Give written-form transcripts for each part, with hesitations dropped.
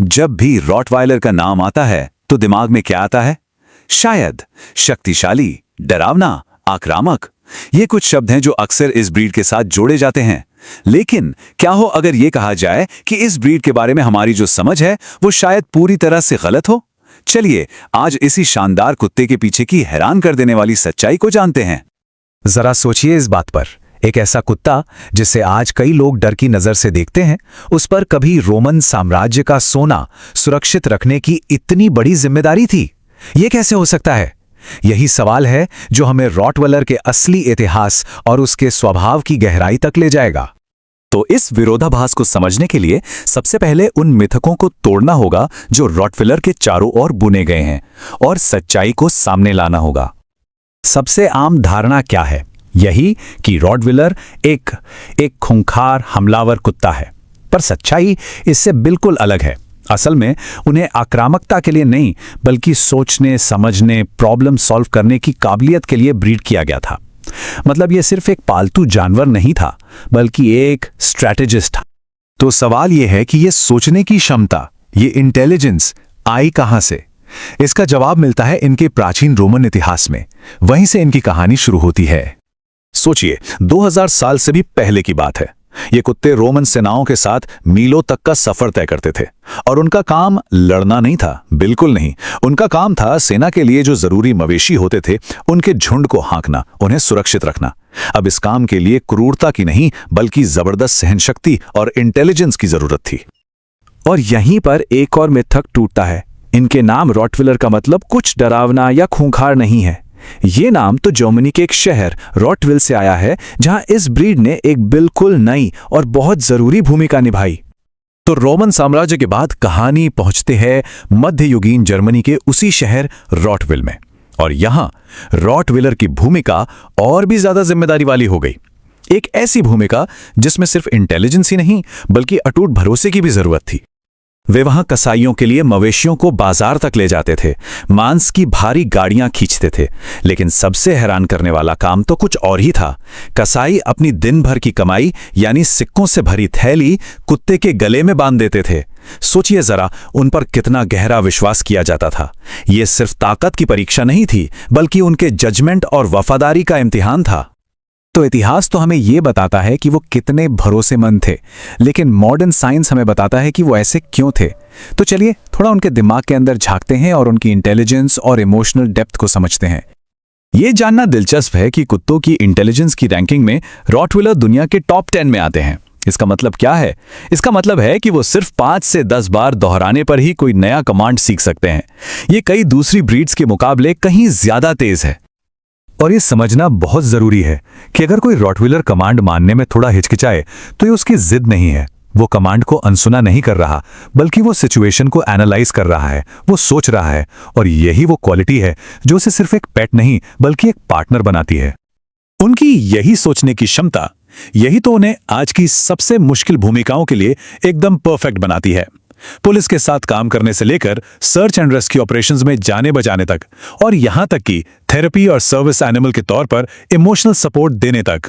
जब भी रॉटवाइलर का नाम आता है तो दिमाग में क्या आता है? शायद शक्तिशाली, डरावना, आक्रामक। ये कुछ शब्द हैं जो अक्सर इस ब्रीड के साथ जोड़े जाते हैं। लेकिन क्या हो अगर ये कहा जाए कि इस ब्रीड के बारे में हमारी जो समझ है वो शायद पूरी तरह से गलत हो? चलिए आज इसी शानदार कुत्ते के पीछे की हैरान कर देने वाली सच्चाई को जानते हैं। जरा सोचिए इस बात पर। एक ऐसा कुत्ता जिसे आज कई लोग डर की नजर से देखते हैं, उस पर कभी रोमन साम्राज्य का सोना सुरक्षित रखने की इतनी बड़ी जिम्मेदारी थी। यह कैसे हो सकता है? यही सवाल है जो हमें रॉटवाइलर के असली इतिहास और उसके स्वभाव की गहराई तक ले जाएगा। तो इस विरोधाभास को समझने के लिए सबसे पहले उन मिथकों को तोड़ना होगा जो रॉटवाइलर के चारों ओर बुने गए हैं और सच्चाई को सामने लाना होगा। सबसे आम धारणा क्या है? यही कि रॉटवाइलर एक खूंखार हमलावर कुत्ता है, पर सच्चाई इससे बिल्कुल अलग है। असल में उन्हें आक्रामकता के लिए नहीं, बल्कि सोचने, समझने, प्रॉब्लम सॉल्व करने की काबिलियत के लिए ब्रीड किया गया था। मतलब ये सिर्फ एक पालतू जानवर नहीं था, बल्कि एक स्ट्रैटेजिस्ट था। तो सवाल यह है कि ये सोचने की क्षमता, ये इंटेलिजेंस आई कहां से? इसका जवाब मिलता है इनके प्राचीन रोमन इतिहास में। वहीं से इनकी कहानी शुरू होती है। सोचिए, 2000 साल से भी पहले की बात है। ये कुत्ते रोमन सेनाओं के साथ मीलों तक का सफर तय करते थे और उनका काम लड़ना नहीं था, बिल्कुल नहीं। उनका काम था सेना के लिए जो जरूरी मवेशी होते थे उनके झुंड को हाँकना, उन्हें सुरक्षित रखना। अब इस काम के लिए क्रूरता की नहीं, बल्कि जबरदस्त सहनशक्ति और इंटेलिजेंस की जरूरत थी। और यहीं पर एक और मिथक टूटता है। इनके नाम रॉटवाइलर का मतलब कुछ डरावना या खूंखार नहीं है। ये नाम तो जर्मनी के एक शहर रॉटविल से आया है, जहां इस ब्रीड ने एक बिल्कुल नई और बहुत जरूरी भूमिका निभाई। तो रोमन साम्राज्य के बाद कहानी पहुंचते हैं मध्ययुगीन जर्मनी के उसी शहर रॉटविल में, और यहां रॉटवाइलर की भूमिका और भी ज्यादा जिम्मेदारी वाली हो गई। एक ऐसी भूमिका जिसमें सिर्फ इंटेलिजेंस ही नहीं, बल्कि अटूट भरोसे की भी जरूरत थी। वे वहां कसाईयों के लिए मवेशियों को बाजार तक ले जाते थे, मांस की भारी गाड़ियां खींचते थे। लेकिन सबसे हैरान करने वाला काम तो कुछ और ही था। कसाई अपनी दिन भर की कमाई यानी सिक्कों से भरी थैली कुत्ते के गले में बांध देते थे। सोचिए जरा, उन पर कितना गहरा विश्वास किया जाता था। यह सिर्फ ताकत की परीक्षा नहीं थी, बल्कि उनके जजमेंट और वफादारी का इम्तिहान था। तो इतिहास तो हमें यह बताता है कि वो कितने भरोसेमंद थे, लेकिन मॉडर्न साइंस हमें बताता है कि वो ऐसे क्यों थे। तो चलिए थोड़ा उनके दिमाग के अंदर झांकते हैं और उनकी इंटेलिजेंस और इमोशनल डेप्थ को समझते हैं। ये जानना दिलचस्प है कि कुत्तों की इंटेलिजेंस की रैंकिंग में रॉटवाइलर दुनिया के टॉप 10 में आते हैं। इसका मतलब क्या है? इसका मतलब है कि वो सिर्फ 5 से 10 बार दोहराने पर ही कोई नया कमांड सीख सकते हैं। ये कई दूसरी ब्रीड्स के मुकाबले कहीं ज्यादा तेज है। और ये समझना बहुत जरूरी है कि अगर कोई रॉटवाइलर कमांड मानने में थोड़ा हिचकिचाए तो ये उसकी जिद नहीं है। वो कमांड को अनसुना नहीं कर रहा, बल्कि वो सिचुएशन को एनालाइज कर रहा है, वो सोच रहा है। और यही वो क्वालिटी है जो उसे सिर्फ एक पेट नहीं, बल्कि एक पार्टनर बनाती है। उनकी यही सोचने की क्षमता, यही तो उन्हें आज की सबसे मुश्किल भूमिकाओं के लिए एकदम परफेक्ट बनाती है। पुलिस के साथ काम करने से लेकर सर्च एंड रेस्क्यू ऑपरेशंस में जाने बचाने तक, और यहां तक कि थेरेपी और सर्विस एनिमल के तौर पर इमोशनल सपोर्ट देने तक।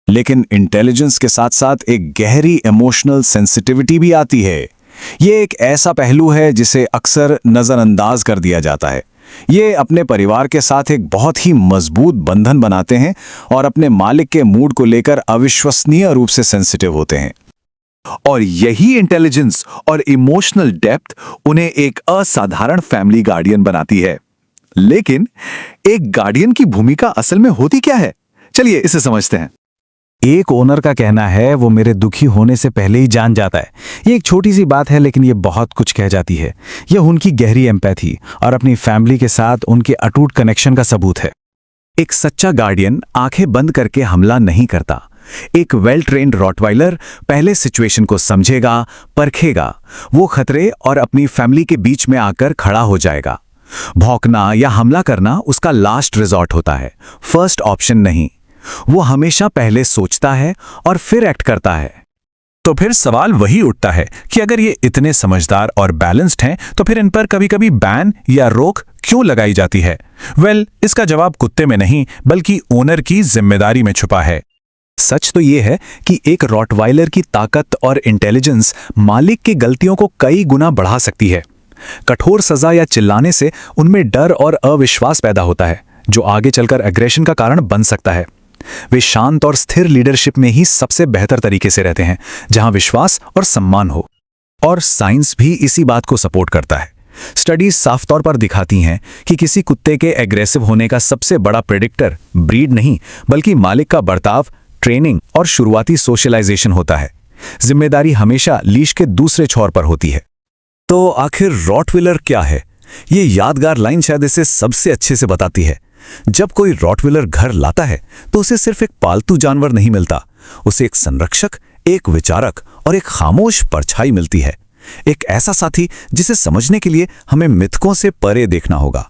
लेकिन इंटेलिजेंस के साथ साथ एक गहरी इमोशनल सेंसिटिविटी भी आती है। ये एक ऐसा पहलू है जिसे अक्सर नजरअंदाज कर दिया जाता है। ये अपने परिवार के साथ एक बहुत ही मजबूत बंधन बनाते हैं और अपने मालिक के मूड को लेकर अविश्वसनीय रूप से सेंसिटिव होते हैं। और यही इंटेलिजेंस और इमोशनल डेप्थ उन्हें एक असाधारण फैमिली गार्डियन बनाती है। लेकिन एक गार्डियन की भूमिका असल में होती क्या है? चलिए इसे समझते हैं। एक ओनर का कहना है वो मेरे दुखी होने से पहले ही जान जाता है। ये एक छोटी सी बात है, लेकिन ये बहुत कुछ कह जाती है। यह उनकी गहरी एम्पैथी और अपनी फैमिली के साथ उनके अटूट कनेक्शन का सबूत है। एक सच्चा गार्डियन आंखें बंद करके हमला नहीं करता। एक वेल ट्रेन्ड रॉटवाइलर पहले सिचुएशन को समझेगा, परखेगा। वो खतरे और अपनी फैमिली के बीच में आकर खड़ा हो जाएगा। भौंकना या हमला करना उसका लास्ट रिजॉर्ट होता है, फर्स्ट ऑप्शन नहीं। वो हमेशा पहले सोचता है और फिर एक्ट करता है। तो फिर सवाल वही उठता है कि अगर ये इतने समझदार और बैलेंस्ड हैं, तो फिर इन पर कभी-कभी बैन या रोक क्यों लगाई जाती है? इसका जवाब कुत्ते में नहीं, बल्कि ओनर की जिम्मेदारी में छुपा है। सच तो ये है कि एक रॉटवाइलर की ताकत और इंटेलिजेंस मालिक की गलतियों को कई गुना बढ़ा सकती है। कठोर सजा या चिल्लाने से उनमें डर और अविश्वास पैदा होता है, जो आगे चलकर एग्रेशन का कारण बन सकता है। वे शांत और स्थिर लीडरशिप में ही सबसे बेहतर तरीके से रहते हैं, जहां विश्वास और सम्मान हो। और साइंस भी इसी बात को सपोर्ट करता है। स्टडीज साफ तौर पर दिखाती हैं कि किसी कुत्ते के एग्रेसिव होने का सबसे बड़ा प्रेडिक्टर ब्रीड नहीं, बल्कि मालिक का बर्ताव, ट्रेनिंग और शुरुआती सोशलाइजेशन होता है। जिम्मेदारी हमेशा लीश के दूसरे छोर पर होती है। तो आखिर रॉटविलर क्या है? ये यादगार लाइन शायद इसे सबसे अच्छे से बताती है। जब कोई रॉटविलर घर लाता है तो उसे सिर्फ एक पालतू जानवर नहीं मिलता, उसे एक संरक्षक, एक विचारक और एक खामोश परछाई मिलती है। एक ऐसा साथी जिसे समझने के लिए हमें मिथकों से परे देखना होगा।